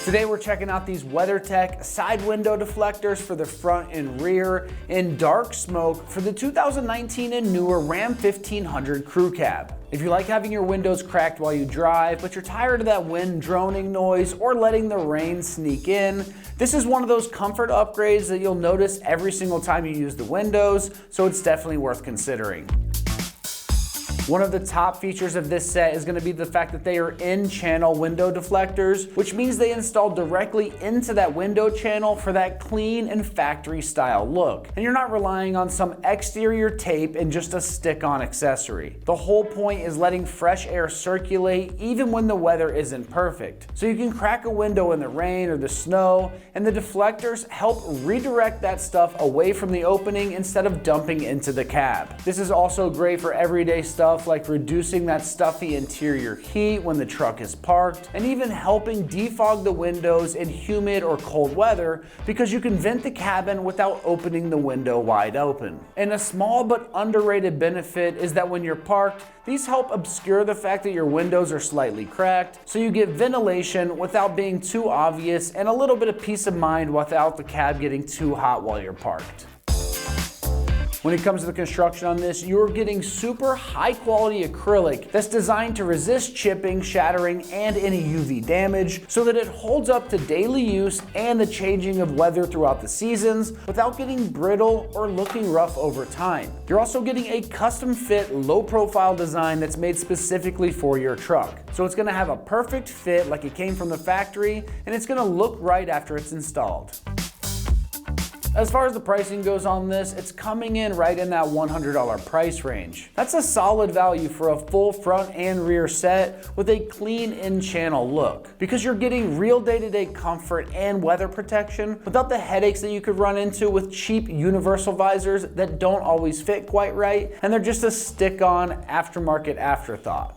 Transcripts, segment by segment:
Today we're checking out these Weathertech Side Window Deflectors for the front and rear in dark smoke for the 2019 and newer Ram 1500 Crew Cab. If you like having your windows cracked while you drive, but you're tired of that wind droning noise or letting the rain sneak in, this is one of those comfort upgrades that you'll notice every single time you use the windows, so it's definitely worth considering. One of the top features of this set is going to be the fact that they are in-channel window deflectors, which means they install directly into that window channel for that clean and factory-style look. And you're not relying on some exterior tape and just a stick-on accessory. The whole point is letting fresh air circulate even when the weather isn't perfect. So you can crack a window in the rain or the snow, and the deflectors help redirect that stuff away from the opening instead of dumping into the cab. This is also great for everyday stuff like reducing that stuffy interior heat when the truck is parked, and even helping defog the windows in humid or cold weather because you can vent the cabin without opening the window wide open. And a small but underrated benefit is that when you're parked, these help obscure the fact that your windows are slightly cracked, so you get ventilation without being too obvious and a little bit of peace of mind without the cab getting too hot while you're parked. When it comes to the construction on this, you're getting super high quality acrylic that's designed to resist chipping, shattering, and any UV damage so that it holds up to daily use and the changing of weather throughout the seasons without getting brittle or looking rough over time. You're also getting a custom fit, low profile design that's made specifically for your truck. So it's gonna have a perfect fit like it came from the factory, and it's gonna look right after it's installed. As far as the pricing goes on this, it's coming in right in that $100 price range. That's a solid value for a full front and rear set with a clean in-channel look, because you're getting real day-to-day comfort and weather protection without the headaches that you could run into with cheap universal visors that don't always fit quite right, and they're just a stick-on aftermarket afterthought.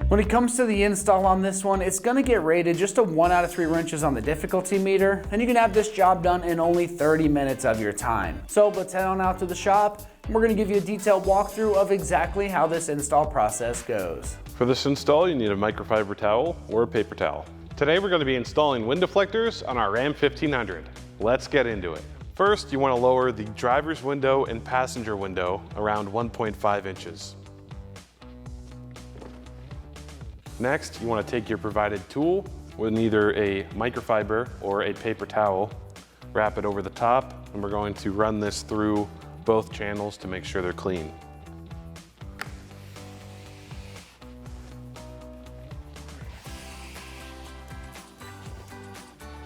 When it comes to the install on this one, it's gonna get rated just a 1 out of 3 wrenches on the difficulty meter, and you can have this job done in only 30 minutes of your time. So let's head on out to the shop, and we're gonna give you a detailed walkthrough of exactly how this install process goes. For this install, you need a microfiber towel or a paper towel. Today we're gonna be installing wind deflectors on our Ram 1500. Let's get into it. First, you wanna lower the driver's window and passenger window around 1.5 inches. Next, you want to take your provided tool with either a microfiber or a paper towel, wrap it over the top, and we're going to run this through both channels to make sure they're clean.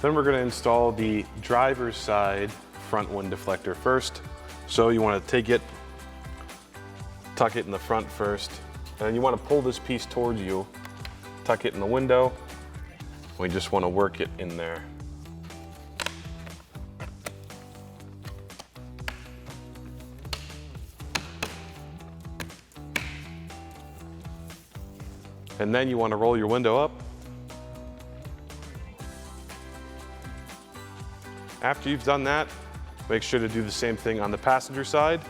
Then we're going to install the driver's side front wind deflector first. So you want to take it, tuck it in the front first, and you want to pull this piece towards you. Tuck it in the window. We just want to work it in there. And then you want to roll your window up. After you've done that, make sure to do the same thing on the passenger side,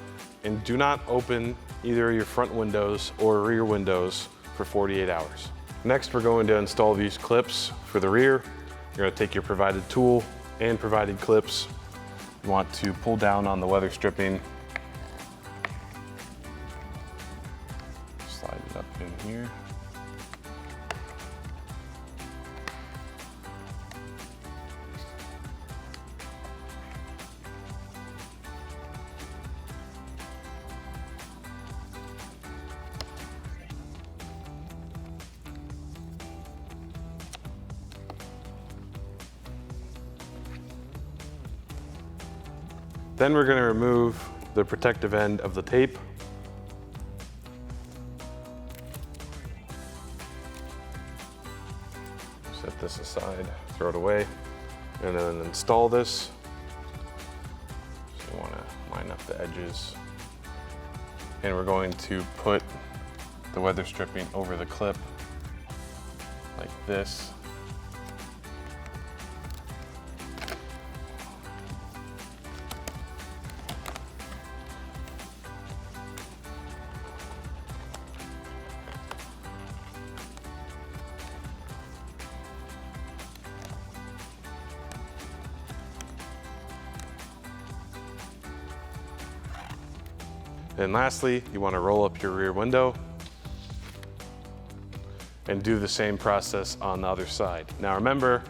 and do not open either your front windows or rear windows for 48 hours. Next, we're going to install these clips for the rear. You're going to take your provided tool and provided clips. You want to pull down on the weather stripping. Slide it up in here. Then we're going to remove the protective end of the tape. Set this aside, throw it away, and then install this. So you want to line up the edges. And we're going to put the weather stripping over the clip like this. And lastly, you want to roll up your rear window and do the same process on the other side. Now remember,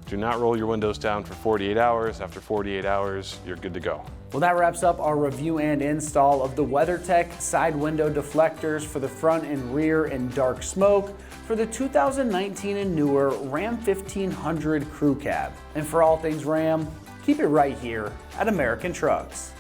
do not roll your windows down for 48 hours. After 48 hours, you're good to go. Well, that wraps up our review and install of the Weathertech Side Window Deflectors for the front and rear in dark smoke for the 2019 and newer Ram 1500 Crew Cab. And for all things Ram, keep it right here at American Trucks.